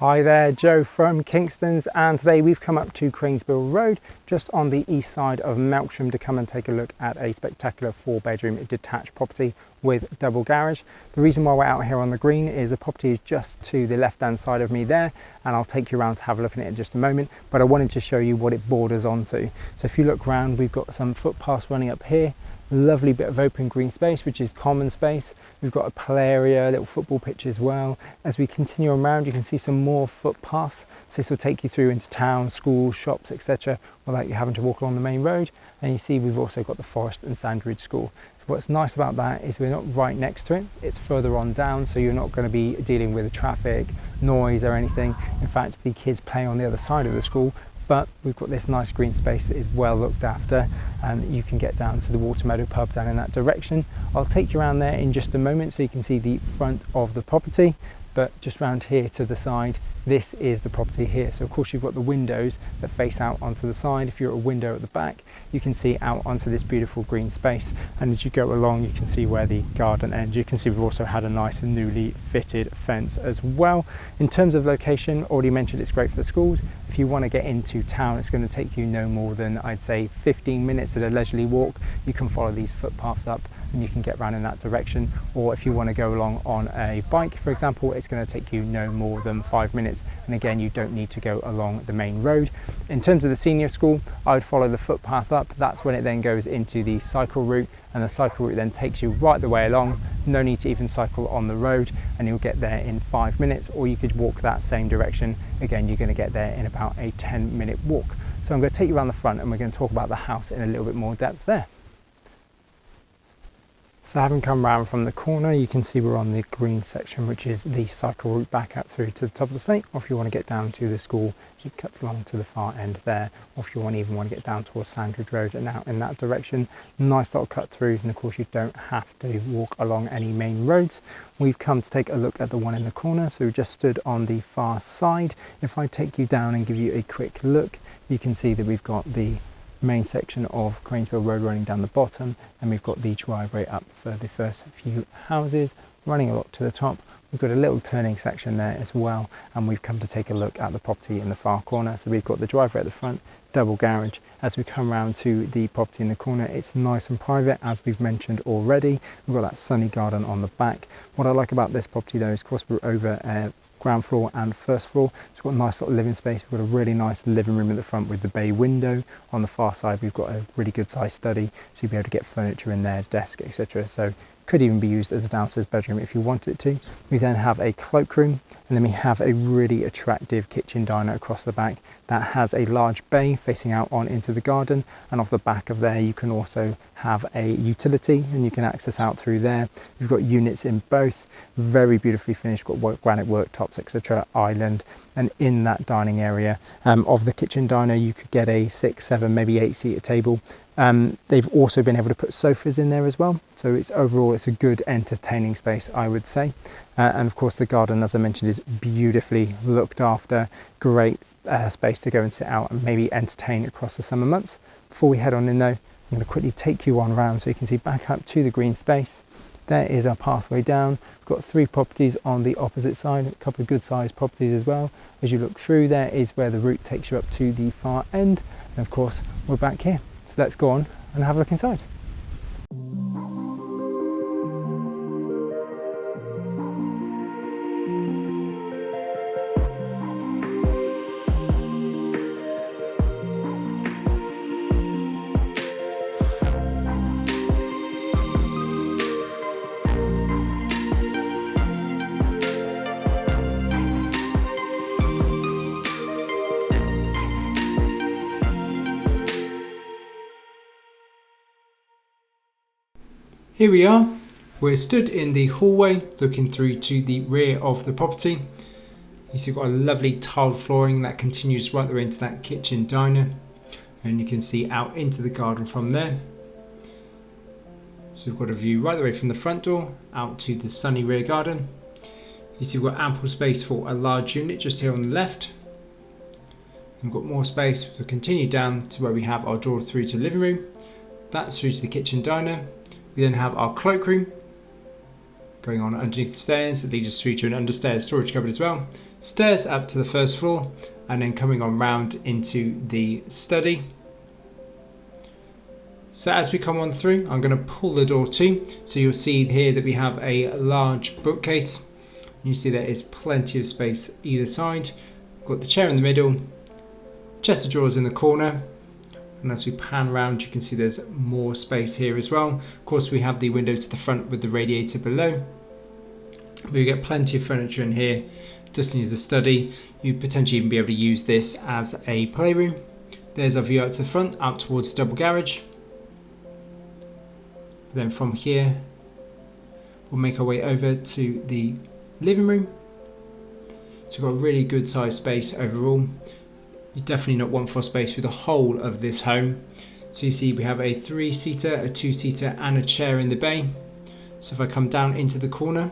Hi there, Joe from Kingston's, and today we've come up to Cranesbill Road just on the east side of Melksham to come and take a look at a spectacular 4-bedroom detached property with double garage. The reason why we're out here on the green is the property is just to the left hand side of me there, and I'll take you around to have a look at it in just a moment, but I wanted to show you what it borders onto. So if you look around, we've got some footpaths running up here, lovely bit of open green space which is common space. We've got a play area, a little football pitch as well. As we continue around, you can see some more footpaths, so this will take you through into town, schools, shops, etc, without you having to walk along the main road. And you see we've also got the Forest and Sandridge School. So what's nice about that is we're not right next to it, it's further on down, so you're not going to be dealing with traffic, noise or anything. In fact, the kids play on the other side of the school, but we've got this nice green space that is well looked after, and you can get down to the Water Meadow pub down in that direction. I'll take you around there in just a moment so you can see the front of the property, but just round here to the side, this is the property here. So of course you've got the windows that face out onto the side. If you're at a window at the back, you can see out onto this beautiful green space, and as you go along you can see where the garden ends. You can see we've also had a nice newly fitted fence as well. In terms of location, already mentioned it's great for the schools. If you want to get into town, it's going to take you no more than, I'd say, 15 minutes at a leisurely walk. You can follow these footpaths up and you can get around in that direction, or if you want to go along on a bike, for example, it's going to take you no more than 5 minutes, and again you don't need to go along the main road. In terms of the senior school, I would follow the footpath up. That's when it then goes into the cycle route, and the cycle route then takes you right the way along. No need to even cycle on the road, and you'll get there in 5 minutes, or you could walk that same direction. Again, you're going to get there in about a 10-minute walk. So I'm going to take you around the front and we're going to talk about the house in a little bit more depth there. So having come round from the corner, you can see we're on the green section, which is the cycle route back up through to the top of the estate, or if you want to get down to the school, it cuts along to the far end there, or if you even want to get down towards Sandridge Road and out in that direction. Nice little cut throughs, and of course you don't have to walk along any main roads. We've come to take a look at the one in the corner, so we just stood on the far side. If I take you down and give you a quick look, you can see that we've got the main section of Cranesbill Road running down the bottom, and we've got the driveway up for the first few houses running a lot to the top. We've got a little turning section there as well, and we've come to take a look at the property in the far corner. So we've got the driveway at the front, double garage. As we come round to the property in the corner, it's nice and private, as we've mentioned already. We've got that sunny garden on the back. What I like about this property though is, of course, we're over ground floor and first floor. It's got a nice little living space. We've got a really nice living room at the front with the bay window. On the far side we've got a really good sized study, so you'll be able to get furniture in there, desk, etc. So could even be used as a downstairs bedroom if you wanted it to. We then have a cloakroom, and then we have a really attractive kitchen diner across the back that has a large bay facing out on into the garden, and off the back of there you can also have a utility and you can access out through there. We've got units in both, very beautifully finished, got granite worktops, etc, island, and in that dining area of the kitchen diner you could get a 6, 7, maybe 8-seater table. They've also been able to put sofas in there as well, so overall it's a good entertaining space, I would say. And of course the garden, as I mentioned, is beautifully looked after. Great space to go and sit out and maybe entertain across the summer months. Before we head on in though, I'm going to quickly take you on round so you can see back up to the green space. There is our pathway down. We've got 3 properties on the opposite side, a couple of good sized properties as well. As you look through, there is where the route takes you up to the far end, and of course we're back here. So let's go on and have a look inside. Here we are. We're stood in the hallway looking through to the rear of the property. You see we've got a lovely tiled flooring that continues right the way into that kitchen diner, and you can see out into the garden from there. So we've got a view right the way from the front door out to the sunny rear garden. You see we've got ample space for a large unit just here on the left. We've got more space. We'll continue down to where we have our door through to the living room. That's through to the kitchen diner. We then have our cloakroom going on underneath the stairs that leads us through to an understairs storage cupboard as well. stairs up to the first floor, and then coming on round into the study. So as we come on through, I'm going to pull the door to, so you'll see here that we have a large bookcase. You see there is plenty of space either side. We've got the chair in the middle, chest of drawers in the corner, and as we pan around you can see there's more space here as well. Of course we have the window to the front with the radiator below, but you get plenty of furniture in here. Just as a study, you potentially even be able to use this as a playroom. There's our view out to the front, out towards the double garage. Then from here we'll make our way over to the living room. So we've got a really good sized space overall. You definitely not want for space for the whole of this home. So you see we have a 3-seater, a 2-seater and a chair in the bay. So if I come down into the corner,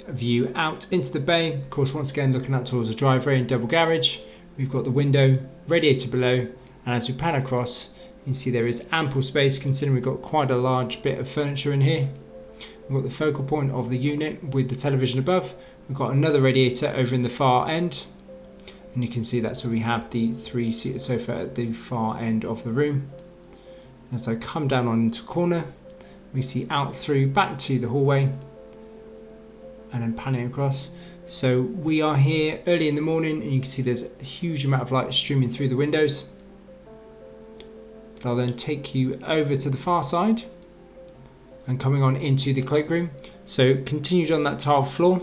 a view out into the bay, of course once again looking out towards the driveway and double garage. We've got the window, radiator below, and as we pan across you can see there is ample space considering we've got quite a large bit of furniture in here. We've got the focal point of the unit with the television above. We've got another radiator over in the far end, and you can see that's where we have the 3-seater sofa at the far end of the room. As I come down onto the corner, we see out through back to the hallway and then panning across. So we are here early in the morning and you can see there's a huge amount of light streaming through the windows. But I'll then take you over to the far side and coming on into the cloakroom. So continued on that tiled floor.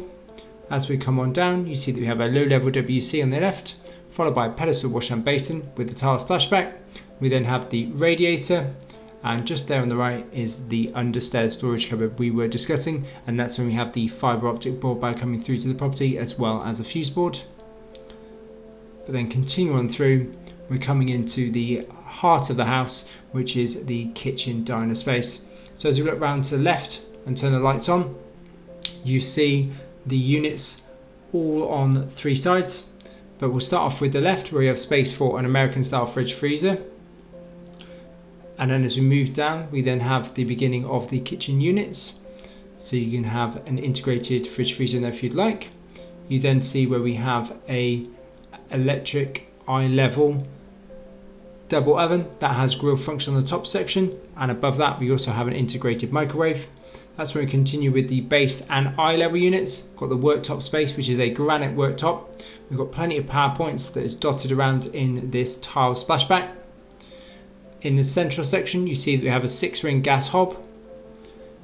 As we come on down, you see that we have a low-level WC on the left, followed by a pedestal wash and basin with the tile splashback. We then have the radiator, and just there on the right is the understairs storage cupboard we were discussing, and that's when we have the fibre optic broadband coming through to the property as well as a fuse board. But then continue on through, we're coming into the heart of the house, which is the kitchen diner space. So as we look round to the left and turn the lights on, you see the units all on 3 sides, but we'll start off with the left where we have space for an American style fridge freezer, and then as we move down we then have the beginning of the kitchen units. So you can have an integrated fridge freezer in there if you'd like. You then see where we have a electric eye level double oven that has grill function on the top section, and above that we also have an integrated microwave. That's where we continue with the base and eye level units. Got the worktop space, which is a granite worktop. We've got plenty of power points that is dotted around in this tile splashback. In the central section you see that we have a 6-ring gas hob.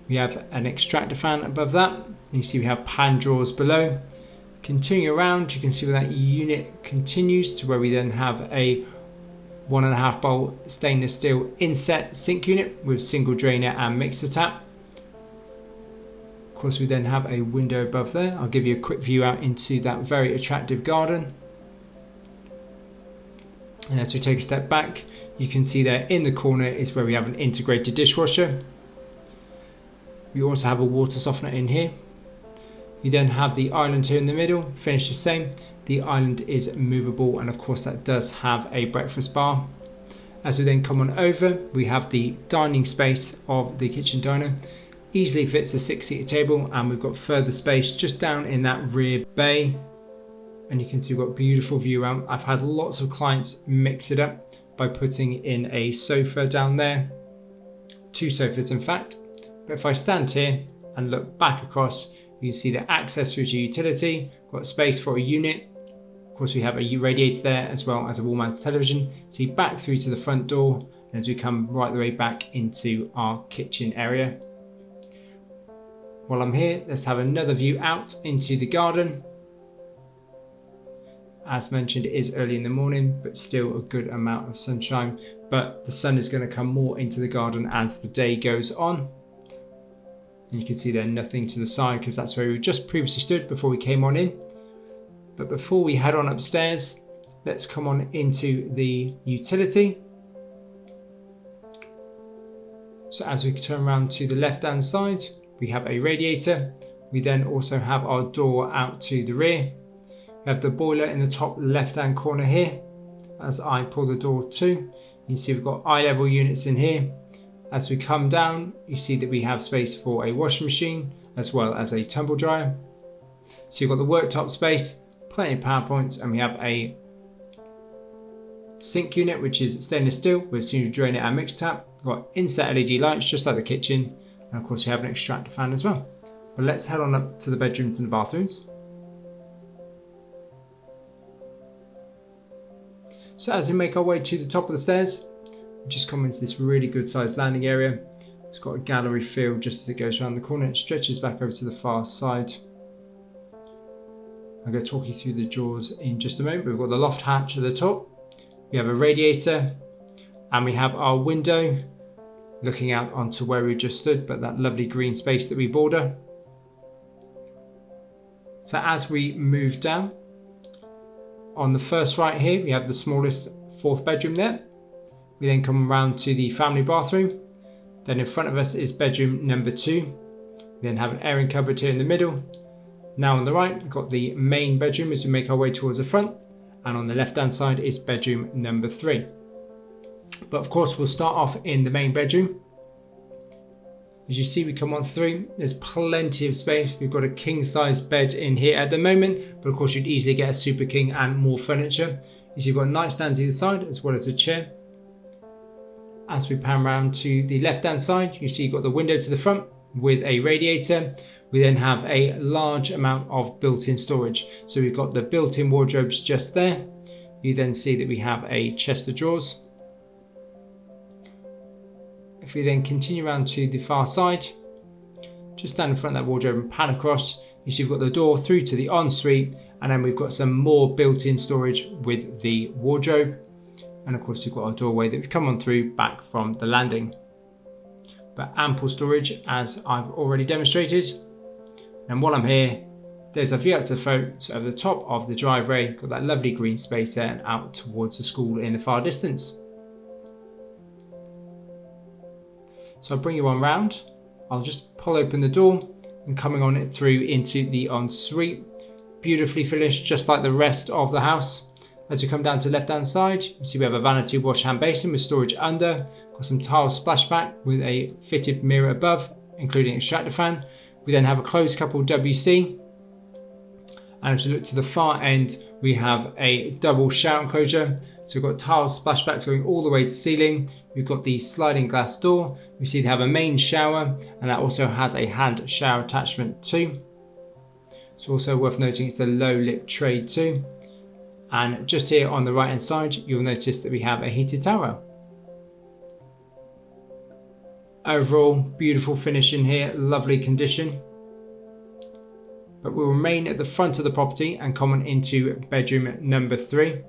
We have an extractor fan above that, and you see we have pan drawers below. Continuing around you can see where that unit continues to where we then have a 1.5 bowl stainless steel inset sink unit with single drainer and mixer tap. Of course we then have a window above there. I'll give you a quick view out into that very attractive garden. And as we take a step back, you can see there in the corner is where we have an integrated dishwasher. We also have a water softener in here. You then have the island here in the middle, finished the same. The island is movable, and of course that does have a breakfast bar. As we then come on over, we have the dining space of the kitchen diner. Easily fits a 6-seater table, and we've got further space just down in that rear bay, and you can see we've got a beautiful view around. I've had lots of clients mix it up by putting in a sofa down there, 2 sofas in fact. But if I stand here and look back across, you can see the access through to utility, got space for a unit. Of course we have a radiator there as well as a wall-mounted television. See back through to the front door, and as we come right the way back into our kitchen area. While I'm here, let's have another view out into the garden. As mentioned, it is early in the morning, but still a good amount of sunshine. But the sun is going to come more into the garden as the day goes on. And you can see there nothing to the side because that's where we just previously stood before we came on in. But before we head on upstairs, let's come on into the utility. So as we turn around to the left hand side, we have a radiator. We then also have our door out to the rear. We have the boiler in the top left hand corner here. As I pull the door to, you can see we've got eye level units in here. As we come down, you see that we have space for a washing machine as well as a tumble dryer. So you've got the worktop space, plenty of power points, and we have a sink unit which is stainless steel with single drainer and mix tap. We've got inset LED lights just like the kitchen, and of course we have an extractor fan as well. But let's head on up to the bedrooms and the bathrooms. So as we make our way to the top of the stairs, we just come into this really good sized landing area. It's got a gallery feel just as it goes around the corner. It stretches back over to the far side. I'm going to talk you through the drawers in just a moment. We've got the loft hatch at the top. We have a radiator, and we have our window looking out onto where we just stood, but that lovely green space that we border. So as we move down, on the first right here, we have the smallest 4th bedroom there. We then come around to the family bathroom. Then in front of us is bedroom number 2. We then have an airing cupboard here in the middle. Now on the right, we've got the main bedroom as we make our way towards the front. And on the left hand side is bedroom number 3. But of course, we'll start off in the main bedroom. As you see, we come on through, there's plenty of space. We've got a king size bed in here at the moment, but of course you'd easily get a super king and more furniture. As you've got nightstands either side as well as a chair. As we pan around to the left hand side, you see you've got the window to the front with a radiator. We then have a large amount of built-in storage. So we've got the built-in wardrobes just there. You then see that we have a chest of drawers. If we then continue around to the far side, just stand in front of that wardrobe and pan across, you see we've got the door through to the ensuite, and then we've got some more built-in storage with the wardrobe. And of course we've got our doorway that we've come on through back from the landing. But ample storage as I've already demonstrated. And while I'm here, there's a view out to the front, so over the top of the driveway, got that lovely green space there and out towards the school in the far distance. So I'll bring you on round. I'll just pull open the door and coming on it through into the ensuite. Beautifully finished, just like the rest of the house. As we come down to the left hand side, you see we have a vanity wash hand basin with storage under. Got some tile splashback with a fitted mirror above, including extractor fan. We then have a closed couple WC. And as we look to the far end, we have a double shower enclosure. So we've got tile splashbacks going all the way to ceiling. We've got the sliding glass door. We see they have a main shower, and that also has a hand shower attachment too. It's also worth noting it's a low lip tray too. And just here on the right hand side, you'll notice that we have a heated towel. Overall, beautiful finish in here, lovely condition. But we'll remain at the front of the property and come on into bedroom number 3.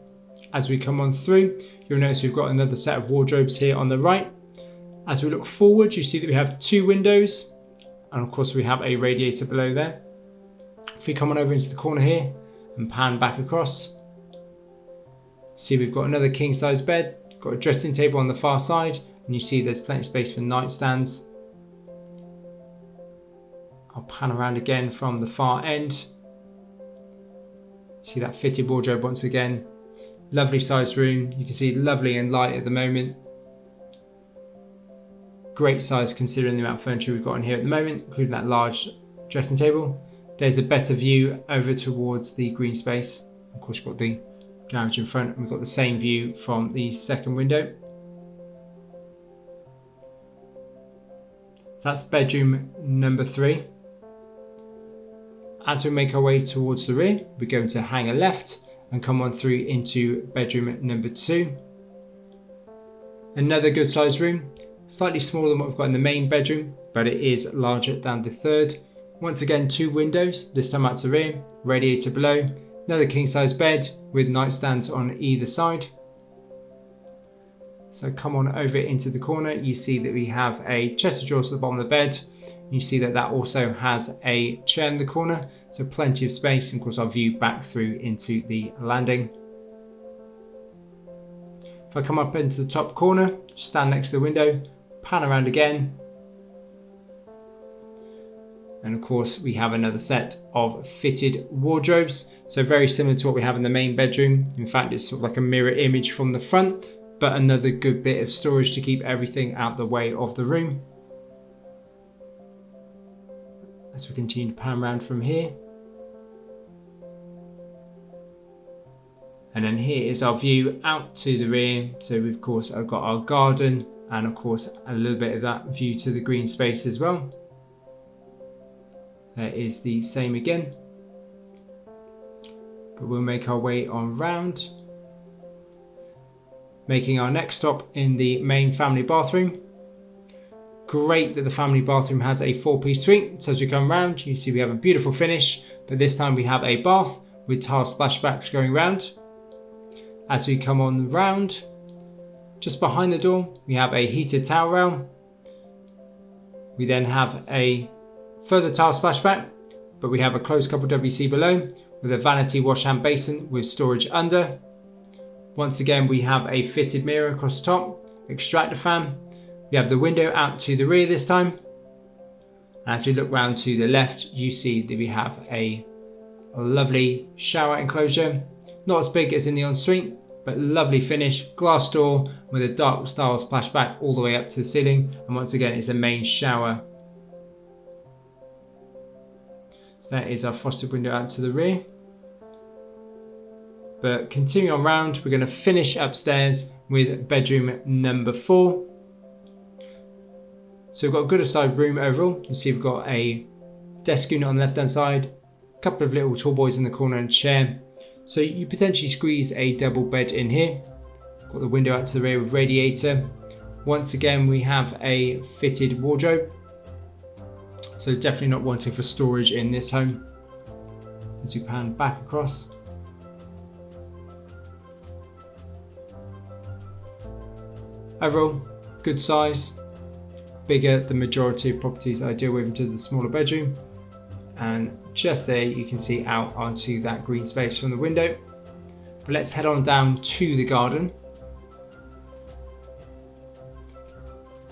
As we come on through, you'll notice we've got another set of wardrobes here on the right. As we look forward, you see that we have 2 windows, and of course we have a radiator below there. If we come on over into the corner here and pan back across, see we've got another king size bed, got a dressing table on the far side, and you see there's plenty of space for nightstands. I'll pan around again from the far end. See that fitted wardrobe once again. Lovely sized room. You can see lovely and light at the moment. Great size considering the amount of furniture we've got in here at the moment, including that large dressing table. There's a better view over towards the green space. Of course, we've got the garage in front, and we've got the same view from the second window. So that's bedroom number 3. As we make our way towards the rear, we're going to hang a left and come on through into bedroom number 2. Another good sized room, slightly smaller than what we've got in the main bedroom, but it is larger than the third. Once again, 2 windows, this time out to the rear, radiator below, another king size bed with nightstands on either side. So come on over into the corner, you see that we have a chest of drawers at the bottom of the bed. You see that that also has a chair in the corner, so plenty of space, and of course our view back through into the landing. If I come up into the top corner, stand next to the window, pan around again, and of course we have another set of fitted wardrobes, so very similar to what we have in the main bedroom. In fact, it's sort of like a mirror image from the front, but another good bit of storage to keep everything out the way of the room. As we continue to pan around from here, And then here is our view out to the rear. So we've, of course, I've got our garden and of course a little bit of that view to the green space as well. There is the same again. But we'll make our way on round, making our next stop in the main family bathroom. Great that the family bathroom has a 4-piece suite. So as we come round, you see we have a beautiful finish, but this time we have a bath with tile splashbacks going round. As we come on round, just behind the door, we have a heated towel rail. We then have a further tile splashback, but we have a closed couple WC below with a vanity wash hand basin with storage under. Once again, we have a fitted mirror across the top, extractor fan. We have the window out to the rear this time. As we look round to the left, you see that we have a lovely shower enclosure. Not as big as in the ensuite, but lovely finish, glass door with a dark style splashback all the way up to the ceiling. And once again, it's a main shower. So that is our frosted window out to the rear. But continuing on round, we're going to finish upstairs with bedroom number 4. So we've got a good sized room overall. You see we've got a desk unit on the left hand side, a couple of little tall boys in the corner and a chair. So you potentially squeeze a double bed in here. Got the window out to the rear with radiator. Once again, we have a fitted wardrobe. So definitely not wanting for storage in this home. As we pan back across. Overall, good size. Bigger than the majority of properties I deal with into the smaller bedroom. And just there you can see out onto that green space from the window. But let's head on down to the garden.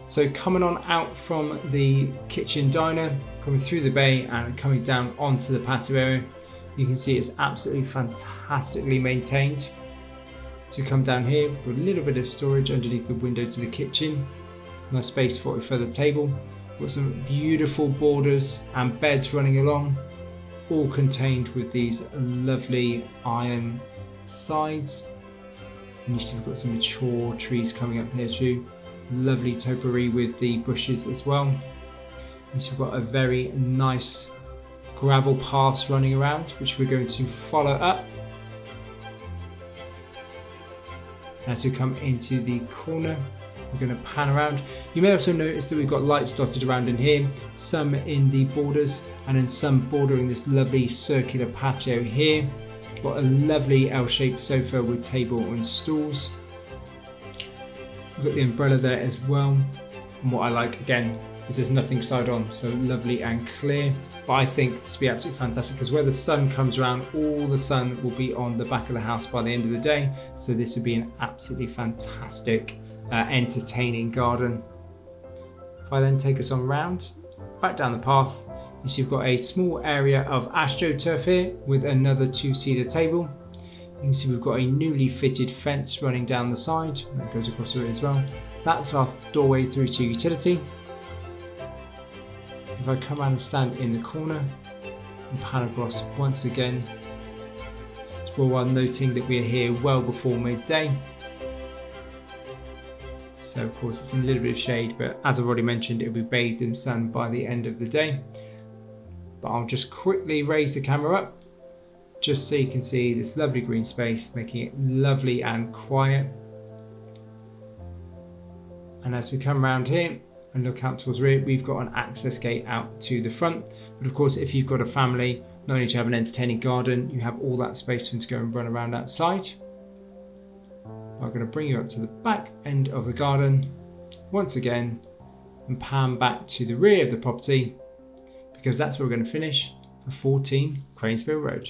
So coming on out from the kitchen diner, coming through the bay and coming down onto the patio area, you can see it's absolutely fantastically maintained. So come down here with a little bit of storage underneath the window to the kitchen. Nice space for a further table. Got some beautiful borders and beds running along, all contained with these lovely iron sides. And you see we've got some mature trees coming up here too. Lovely topiary with the bushes as well. And so we've got a very nice gravel path running around, which we're going to follow up. As we come into the corner, we're going to pan around. You may also notice that we've got lights dotted around in here, some in the borders and then some bordering this lovely circular patio here. Got a lovely L-shaped sofa with table and stools. We've got the umbrella there as well. And what I like again is there's nothing side on, so lovely and clear. But I think this will be absolutely fantastic because where the sun comes around, all the sun will be on the back of the house by the end of the day. So this would be an absolutely fantastic, entertaining garden. If I then take us on round, back down the path, you see we've got a small area of astroturf here with another 2-seater table. You can see we've got a newly fitted fence running down the side, and that goes across the road as well. That's our doorway through to utility. If I come around and stand in the corner and pan across once again, it's worthwhile noting that we are here well before midday. So of course it's in a little bit of shade, but as I've already mentioned, it'll be bathed in sun by the end of the day. But I'll just quickly raise the camera up just so you can see this lovely green space, making it lovely and quiet. And as we come around here and look out towards the rear, we've got an access gate out to the front. But of course, if you've got a family, not only do you have an entertaining garden, you have all that space for them to go and run around outside. I'm going to bring you up to the back end of the garden once again and pan back to the rear of the property, because that's where we're going to finish for 14 Cranesbill Road.